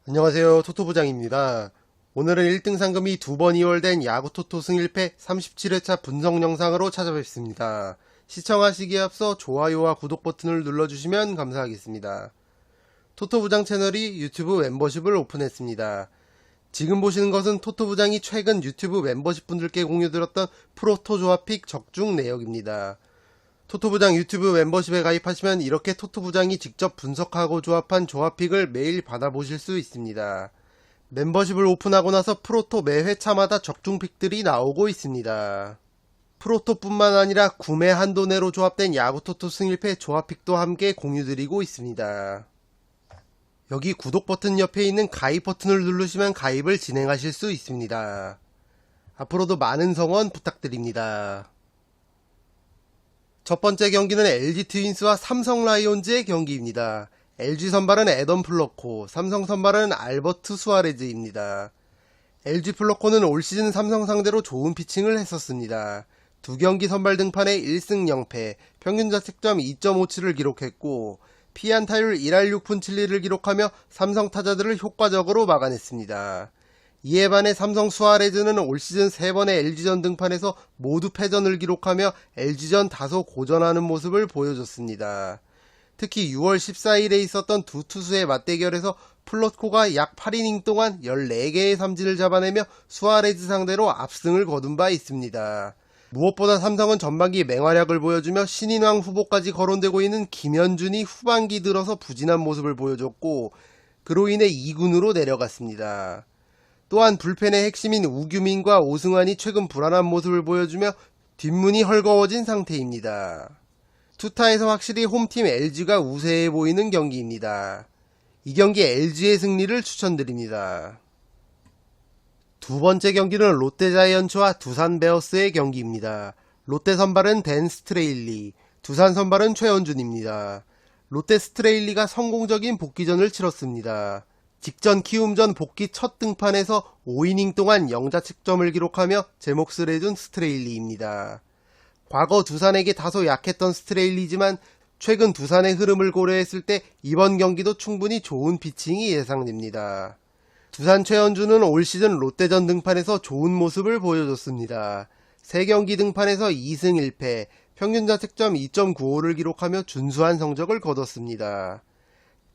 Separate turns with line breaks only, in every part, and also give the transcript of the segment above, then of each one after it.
안녕하세요. 토토부장입니다. 오늘은 1등 상금이 2번 이월된 야구토토 승일패 37회차 분석 영상으로 찾아뵙습니다. 시청하시기에 앞서 좋아요와 구독 버튼을 눌러주시면 감사하겠습니다. 토토부장 채널이 유튜브 멤버십을 오픈했습니다. 지금 보시는 것은 토토부장이 최근 유튜브 멤버십 분들께 공유드렸던 프로토 조합픽 적중 내역입니다. 토토부장 유튜브 멤버십에 가입하시면 이렇게 토토부장이 직접 분석하고 조합한 조합픽을 매일 받아보실 수 있습니다. 멤버십을 오픈하고 나서 프로토 매 회차마다 적중픽들이 나오고 있습니다. 프로토뿐만 아니라 구매 한도 내로 조합된 야구토토 승일패 조합픽도 함께 공유드리고 있습니다. 여기 구독 버튼 옆에 있는 가입 버튼을 누르시면 가입을 진행하실 수 있습니다. 앞으로도 많은 성원 부탁드립니다. 첫 번째 경기는 LG 트윈스와 삼성 라이온즈의 경기입니다. LG 선발은 애덤 플러코, 삼성 선발은 알버트 수아레즈입니다. LG 플러코는 올 시즌 삼성 상대로 좋은 피칭을 했었습니다. 두 경기 선발 등판에 1승 0패, 평균 자책점 2.57을 기록했고 피안타율 1할 6푼 7리를 기록하며 삼성 타자들을 효과적으로 막아냈습니다. 이에 반해 삼성 수아레즈는 올 시즌 3번의 LG전 등판에서 모두 패전을 기록하며 LG전 다소 고전하는 모습을 보여줬습니다. 특히 6월 14일에 있었던 두 투수의 맞대결에서 플러코가 약 8이닝 동안 14개의 삼진을 잡아내며 수아레즈 상대로 압승을 거둔 바 있습니다. 무엇보다 삼성은 전반기 맹활약을 보여주며 신인왕 후보까지 거론되고 있는 김현준이 후반기 들어서 부진한 모습을 보여줬고 그로 인해 2군으로 내려갔습니다. 또한 불펜의 핵심인 우규민과 오승환이 최근 불안한 모습을 보여주며 뒷문이 헐거워진 상태입니다. 투타에서 확실히 홈팀 LG가 우세해 보이는 경기입니다. 이 경기 LG의 승리를 추천드립니다. 두 번째 경기는 롯데 자이언츠와 두산 베어스의 경기입니다. 롯데 선발은 댄 스트레일리, 두산 선발은 최원준입니다. 롯데 스트레일리가 성공적인 복귀전을 치렀습니다. 직전 키움전 복귀 첫 등판에서 5이닝 동안 0자책점을 기록하며 제 몫을 해준 스트레일리입니다. 과거 두산에게 다소 약했던 스트레일리지만 최근 두산의 흐름을 고려했을 때 이번 경기도 충분히 좋은 피칭이 예상됩니다. 두산 최원준은 올 시즌 롯데전 등판에서 좋은 모습을 보여줬습니다. 3경기 등판에서 2승 1패, 평균 자책점 2.95를 기록하며 준수한 성적을 거뒀습니다.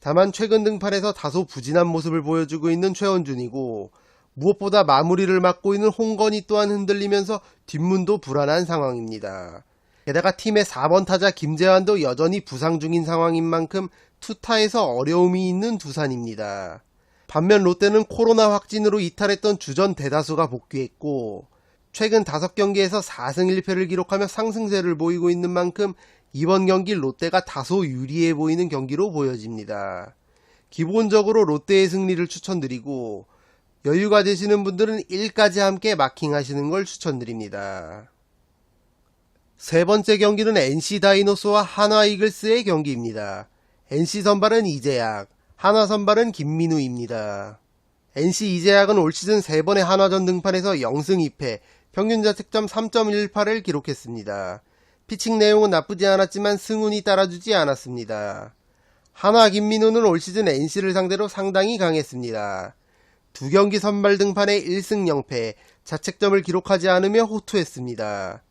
다만 최근 등판에서 다소 부진한 모습을 보여주고 있는 최원준이고 무엇보다 마무리를 맡고 있는 홍건희 또한 흔들리면서 뒷문도 불안한 상황입니다. 게다가 팀의 4번 타자 김재환도 여전히 부상 중인 상황인 만큼 투타에서 어려움이 있는 두산입니다. 반면 롯데는 코로나 확진으로 이탈했던 주전 대다수가 복귀했고 최근 5경기에서 4승 1패를 기록하며 상승세를 보이고 있는 만큼 이번 경기 롯데가 다소 유리해 보이는 경기로 보여집니다. 기본적으로 롯데의 승리를 추천드리고 여유가 되시는 분들은 1까지 함께 마킹하시는 걸 추천드립니다. 세 번째 경기는 NC 다이노스와 한화 이글스의 경기입니다. NC 선발은 이재학, 한화 선발은 김민우입니다. NC 이재학은 올 시즌 3번의 한화전 등판에서 0승 2패, 평균 자책점 3.18을 기록했습니다. 피칭 내용은 나쁘지 않았지만 승운이 따라주지 않았습니다. 한화 김민우는 올 시즌 NC를 상대로 상당히 강했습니다. 두 경기 선발 등판에 1승 0패, 자책점을 기록하지 않으며 호투했습니다.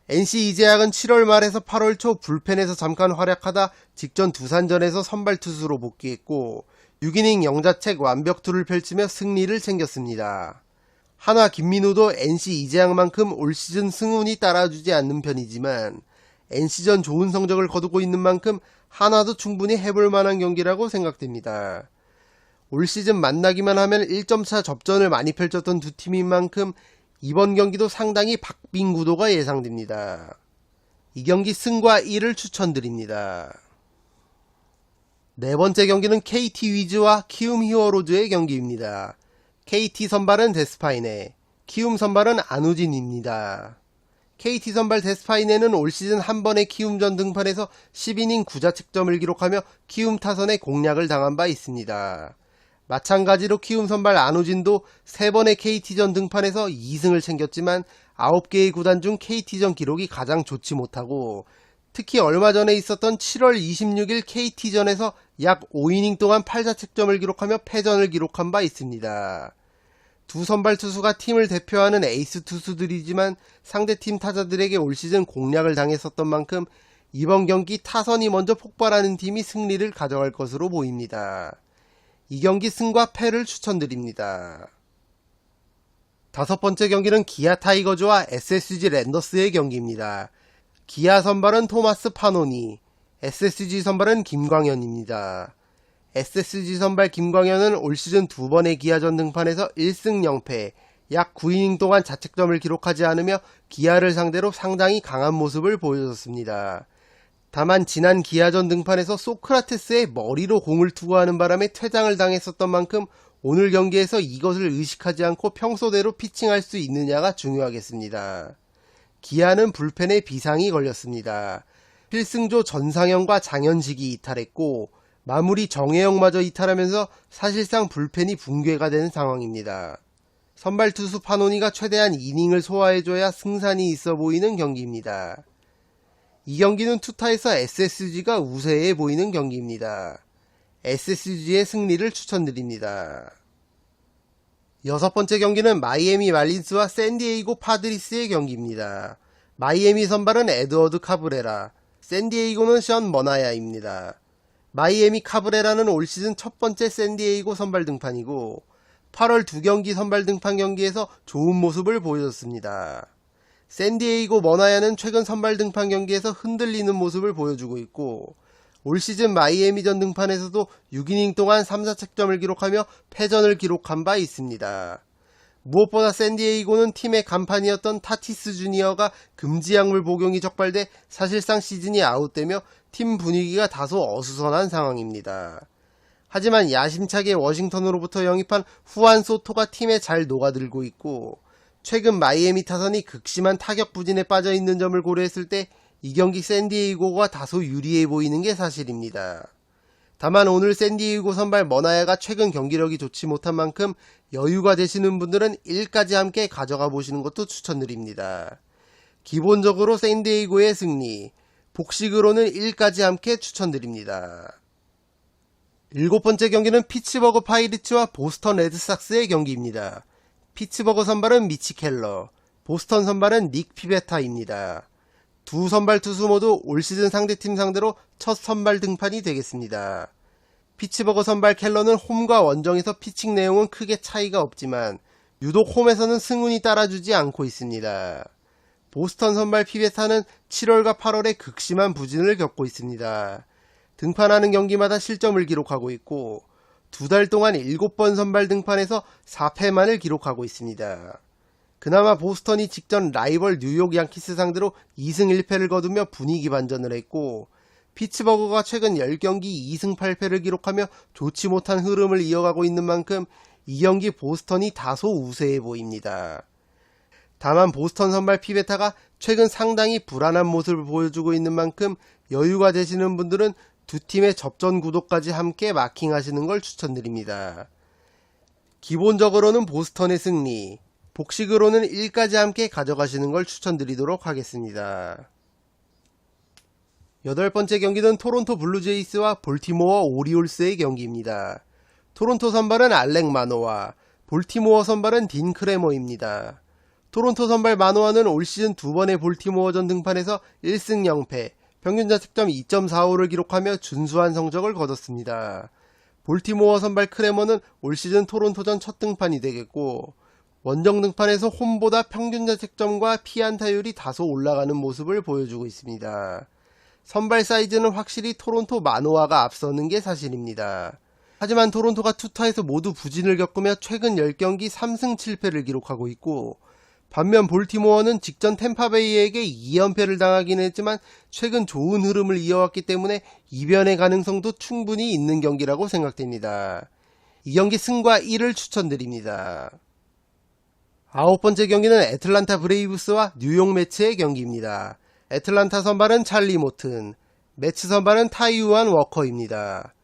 NC 이재학은 7월 말에서 8월 초 불펜에서 잠깐 활약하다 직전 두산전에서 선발 투수로 복귀했고 6이닝 0자책 완벽투를 펼치며 승리를 챙겼습니다. 한화 김민우도 NC 이재학만큼 올 시즌 승운이 따라주지 않는 편이지만 NC전 좋은 성적을 거두고 있는 만큼 한화도 충분히 해볼 만한 경기라고 생각됩니다. 올 시즌 만나기만 하면 1점차 접전을 많이 펼쳤던 두 팀인 만큼 이번 경기도 상당히 박빙 구도가 예상됩니다. 이 경기 승과 1을 추천드립니다. 네 번째 경기는 KT 위즈와 키움 히어로즈의 경기입니다. KT 선발은 데스파이네, 키움 선발은 안우진입니다. KT 선발 데스파이네는 올 시즌 한 번의 키움전 등판에서 10이닝 9자책점을 기록하며 키움 타선에 공략을 당한 바 있습니다. 마찬가지로 키움 선발 안우진도 3번의 KT전 등판에서 2승을 챙겼지만 9개의 구단 중 KT전 기록이 가장 좋지 못하고 특히 얼마 전에 있었던 7월 26일 KT전에서 약 5이닝 동안 8자책점을 기록하며 패전을 기록한 바 있습니다. 두 선발 투수가 팀을 대표하는 에이스 투수들이지만 상대팀 타자들에게 올 시즌 공략을 당했었던 만큼 이번 경기 타선이 먼저 폭발하는 팀이 승리를 가져갈 것으로 보입니다. 이 경기 승과 패를 추천드립니다. 다섯 번째 경기는 기아 타이거즈와 SSG 랜더스의 경기입니다. 기아 선발은 토마스 파노니, SSG 선발은 김광현입니다. SSG 선발 김광현은 올 시즌 두 번의 기아전 등판에서 1승 0패, 약 9이닝 동안 자책점을 기록하지 않으며 기아를 상대로 상당히 강한 모습을 보여줬습니다. 다만 지난 기아전 등판에서 소크라테스의 머리로 공을 투구하는 바람에 퇴장을 당했었던 만큼 오늘 경기에서 이것을 의식하지 않고 평소대로 피칭할 수 있느냐가 중요하겠습니다. 기아는 불펜에 비상이 걸렸습니다. 필승조 전상현과 장현식이 이탈했고 마무리 정혜영마저 이탈하면서 사실상 불펜이 붕괴가 되는 상황입니다. 선발 투수 파노니가 최대한 이닝을 소화해줘야 승산이 있어 보이는 경기입니다. 이 경기는 투타에서 SSG가 우세해 보이는 경기입니다. SSG의 승리를 추천드립니다. 여섯 번째 경기는 마이애미 말린스와 샌디에이고 파드리스의 경기입니다. 마이애미 선발은 에드워드 카브레라, 샌디에이고는 션 머나야입니다. 마이애미 카브레라는 올 시즌 첫 번째 샌디에이고 선발 등판이고 8월 두 경기 선발 등판 경기에서 좋은 모습을 보여줬습니다. 샌디에이고 머나야는 최근 선발 등판 경기에서 흔들리는 모습을 보여주고 있고 올 시즌 마이애미전 등판에서도 6이닝 동안 3자책점을 기록하며 패전을 기록한 바 있습니다. 무엇보다 샌디에이고는 팀의 간판이었던 타티스 주니어가 금지약물 복용이 적발돼 사실상 시즌이 아웃되며 팀 분위기가 다소 어수선한 상황입니다. 하지만 야심차게 워싱턴으로부터 영입한 후안 소토가 팀에 잘 녹아들고 있고 최근 마이애미 타선이 극심한 타격 부진에 빠져 있는 점을 고려했을 때 이 경기 샌디에이고가 다소 유리해 보이는 게 사실입니다. 다만 오늘 샌디에이고 선발 머나야가 최근 경기력이 좋지 못한 만큼 여유가 되시는 분들은 1까지 함께 가져가 보시는 것도 추천드립니다. 기본적으로 샌디에이고의 승리, 복식으로는 1까지 함께 추천드립니다. 일곱 번째 경기는 피츠버그 파이리츠와 보스턴 레드삭스의 경기입니다. 피츠버그 선발은 미치 켈러, 보스턴 선발은 닉 피베타입니다. 두 선발 투수 모두 올 시즌 상대팀 상대로 첫 선발 등판이 되겠습니다. 피츠버그 선발 켈러는 홈과 원정에서 피칭 내용은 크게 차이가 없지만 유독 홈에서는 승운이 따라주지 않고 있습니다. 보스턴 선발 피베타는 7월과 8월에 극심한 부진을 겪고 있습니다. 등판하는 경기마다 실점을 기록하고 있고 두 달 동안 7번 선발 등판에서 4패만을 기록하고 있습니다. 그나마 보스턴이 직전 라이벌 뉴욕 양키스 상대로 2승 1패를 거두며 분위기 반전을 했고 피츠버그가 최근 10경기 2승 8패를 기록하며 좋지 못한 흐름을 이어가고 있는 만큼 이 경기 보스턴이 다소 우세해 보입니다. 다만 보스턴 선발 피베타가 최근 상당히 불안한 모습을 보여주고 있는 만큼 여유가 되시는 분들은 두 팀의 접전 구도까지 함께 마킹하시는 걸 추천드립니다. 기본적으로는 보스턴의 승리, 복식으로는 1까지 함께 가져가시는 걸 추천드리도록 하겠습니다. 여덟 번째 경기는 토론토 블루제이스와 볼티모어 오리올스의 경기입니다. 토론토 선발은 알렉 마노아, 볼티모어 선발은 딘 크레머입니다. 토론토 선발 마노아는 올 시즌 두 번의 볼티모어전 등판에서 1승 0패, 평균 자책점 2.45를 기록하며 준수한 성적을 거뒀습니다. 볼티모어 선발 크레머는 올 시즌 토론토전 첫 등판이 되겠고 원정 등판에서 홈보다 평균 자책점과 피안타율이 다소 올라가는 모습을 보여주고 있습니다. 선발 사이즈는 확실히 토론토 마노아가 앞서는 게 사실입니다. 하지만 토론토가 투타에서 모두 부진을 겪으며 최근 10경기 3승 7패를 기록하고 있고 반면 볼티모어는 직전 템파베이에게 2연패를 당하긴 했지만 최근 좋은 흐름을 이어왔기 때문에 이변의 가능성도 충분히 있는 경기라고 생각됩니다. 이 경기 승과 1을 추천드립니다. 아홉 번째 경기는 애틀란타 브레이브스와 뉴욕 매츠의 경기입니다. 애틀란타 선발은 찰리 모튼, 매츠 선발은 타이유안 워커입니다.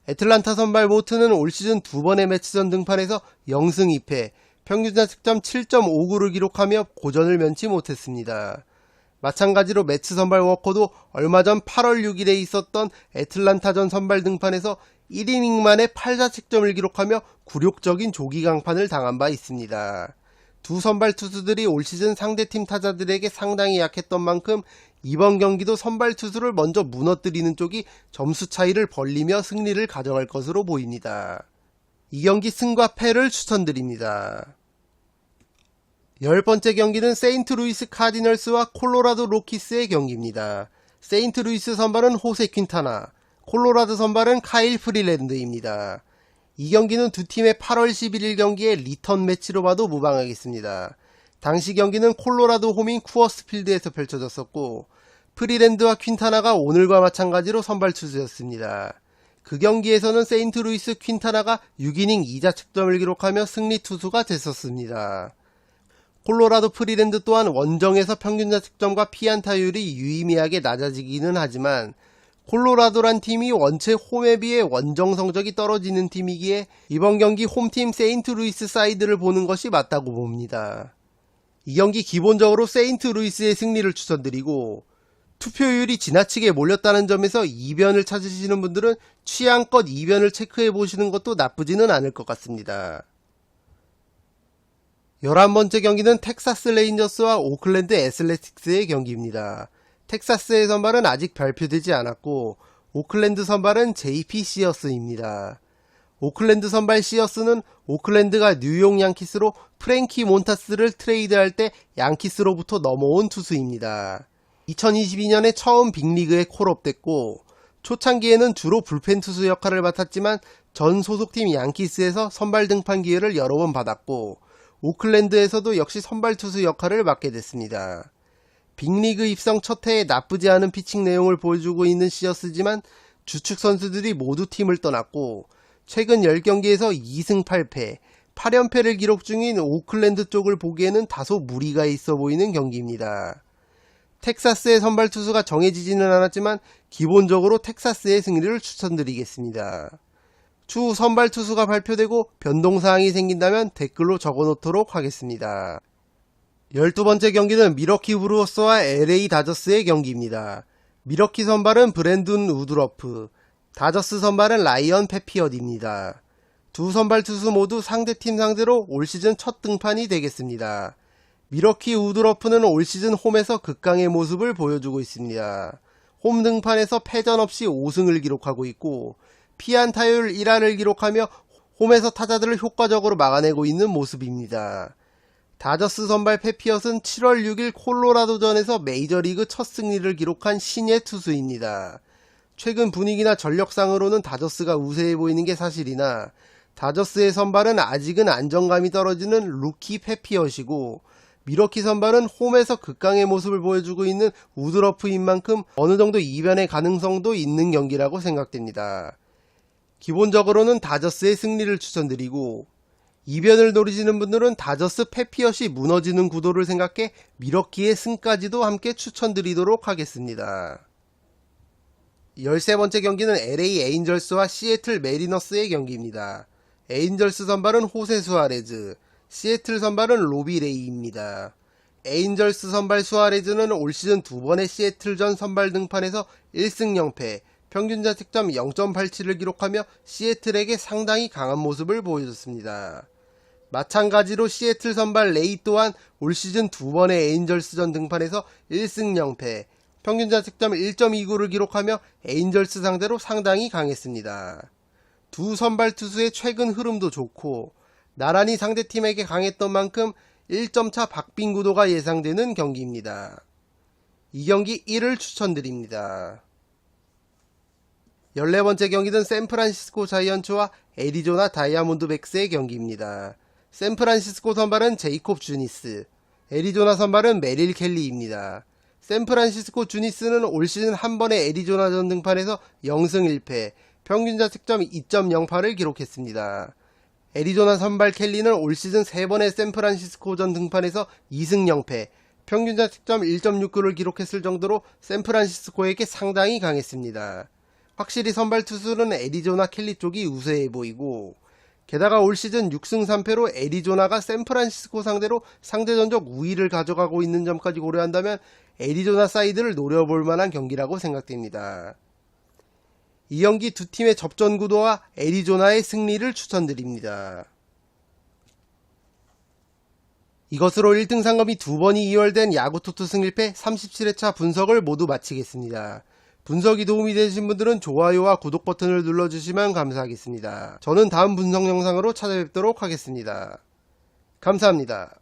애틀란타 선발 모튼은 올 시즌 두 번의 매치전 등판에서 0승 2패, 평균 자책점 7.59를 기록하며 고전을 면치 못했습니다. 마찬가지로 매츠 선발 워커도 얼마 전 8월 6일에 있었던 애틀란타전 선발 등판에서 1이닝 만에 8자책점을 기록하며 굴욕적인 조기 강판을 당한 바 있습니다. 두 선발 투수들이 올 시즌 상대팀 타자들에게 상당히 약했던 만큼 이번 경기도 선발 투수를 먼저 무너뜨리는 쪽이 점수 차이를 벌리며 승리를 가져갈 것으로 보입니다. 이 경기 승과 패를 추천드립니다. 10번째 경기는 세인트루이스 카디널스와 콜로라도 로키스의 경기입니다. 세인트루이스 선발은 호세 퀸타나, 콜로라도 선발은 카일 프리랜드입니다. 이 경기는 두 팀의 8월 11일 경기의 리턴 매치로 봐도 무방하겠습니다. 당시 경기는 콜로라도 홈인 쿠어스 필드에서 펼쳐졌었고 프리랜드와 퀸타나가 오늘과 마찬가지로 선발 투수였습니다. 그 경기에서는 세인트루이스 퀸타나가 6이닝 2자책점을 기록하며 승리 투수가 됐었습니다. 콜로라도 프리랜드 또한 원정에서 평균 자책점과 피안타율이 유의미하게 낮아지기는 하지만 콜로라도란 팀이 원체 홈에 비해 원정 성적이 떨어지는 팀이기에 이번 경기 홈팀 세인트루이스 사이드를 보는 것이 맞다고 봅니다. 이 경기 기본적으로 세인트루이스의 승리를 추천드리고 투표율이 지나치게 몰렸다는 점에서 이변을 찾으시는 분들은 취향껏 이변을 체크해 보시는 것도 나쁘지는 않을 것 같습니다. 11번째 경기는 텍사스 레인저스와 오클랜드 애슬레틱스의 경기입니다. 텍사스의 선발은 아직 발표되지 않았고 오클랜드 선발은 JP 시어스입니다. 오클랜드 선발 시어스는 오클랜드가 뉴욕 양키스로 프랭키 몬타스를 트레이드할 때 양키스로부터 넘어온 투수입니다. 2022년에 처음 빅리그에 콜업됐고 초창기에는 주로 불펜 투수 역할을 맡았지만 전 소속팀 양키스에서 선발 등판 기회를 여러 번 받았고 오클랜드에서도 역시 선발 투수 역할을 맡게 됐습니다. 빅리그 입성 첫 해에 나쁘지 않은 피칭 내용을 보여주고 있는 시어스지만 주축 선수들이 모두 팀을 떠났고 최근 10경기에서 2승 8패, 8연패를 기록 중인 오클랜드 쪽을 보기에는 다소 무리가 있어 보이는 경기입니다. 텍사스의 선발 투수가 정해지지는 않았지만 기본적으로 텍사스의 승리를 추천드리겠습니다. 추후 선발 투수가 발표되고 변동사항이 생긴다면 댓글로 적어놓도록 하겠습니다. 12번째 경기는 미러키 브루어스와 LA 다저스의 경기입니다. 미러키 선발은 브랜든 우드러프, 다저스 선발은 라이언 페피엇입니다. 두 선발 투수 모두 상대팀 상대로 올 시즌 첫 등판이 되겠습니다. 미러키 우드러프는 올 시즌 홈에서 극강의 모습을 보여주고 있습니다. 홈 등판에서 패전 없이 5승을 기록하고 있고 피안타율 1할을 기록하며 홈에서 타자들을 효과적으로 막아내고 있는 모습입니다. 다저스 선발 페피엇은 7월 6일 콜로라도전에서 메이저리그 첫 승리를 기록한 신예 투수입니다. 최근 분위기나 전력상으로는 다저스가 우세해 보이는 게 사실이나 다저스의 선발은 아직은 안정감이 떨어지는 루키 페피엇이고 미러키 선발은 홈에서 극강의 모습을 보여주고 있는 우드러프인 만큼 어느 정도 이변의 가능성도 있는 경기라고 생각됩니다. 기본적으로는 다저스의 승리를 추천드리고 이변을 노리시는 분들은 다저스 페피엇이 무너지는 구도를 생각해 미러키의 승까지도 함께 추천드리도록 하겠습니다. 13번째 경기는 LA 에인절스와 시애틀 메리너스의 경기입니다. 에인절스 선발은 호세 수아레즈, 시애틀 선발은 로비 레이입니다. 에인절스 선발 수아레즈는 올 시즌 두 번의 시애틀전 선발 등판에서 1승 0패, 평균 자책점 0.87을 기록하며 시애틀에게 상당히 강한 모습을 보여줬습니다. 마찬가지로 시애틀 선발 레이 또한 올 시즌 두 번의 에인절스전 등판에서 1승 0패, 평균 자책점 1.29를 기록하며 에인절스 상대로 상당히 강했습니다. 두 선발 투수의 최근 흐름도 좋고 나란히 상대팀에게 강했던 만큼 1점차 박빙 구도가 예상되는 경기입니다. 이 경기 1을 추천드립니다. 14번째 경기는 샌프란시스코 자이언츠와 애리조나 다이아몬드백스의 경기입니다. 샌프란시스코 선발은 제이콥 주니스, 애리조나 선발은 메릴 켈리입니다. 샌프란시스코 주니스는 올 시즌 한 번의 애리조나전 등판에서 0승 1패, 평균 자책점 2.08을 기록했습니다. 애리조나 선발 켈리는 올 시즌 3번의 샌프란시스코전 등판에서 2승 0패, 평균 자책점 1.69를 기록했을 정도로 샌프란시스코에게 상당히 강했습니다. 확실히 선발 투수는 애리조나 켈리 쪽이 우세해 보이고 게다가 올 시즌 6승 3패로 애리조나가 샌프란시스코 상대로 상대 전적 우위를 가져가고 있는 점까지 고려한다면 애리조나 사이드를 노려볼 만한 경기라고 생각됩니다. 이 경기 두 팀의 접전 구도와 애리조나의 승리를 추천드립니다. 이것으로 1등 상금이 두 번이 이월된 야구토토 승일패 37회차 분석을 모두 마치겠습니다. 분석이 도움이 되신 분들은 좋아요와 구독 버튼을 눌러주시면 감사하겠습니다. 저는 다음 분석 영상으로 찾아뵙도록 하겠습니다. 감사합니다.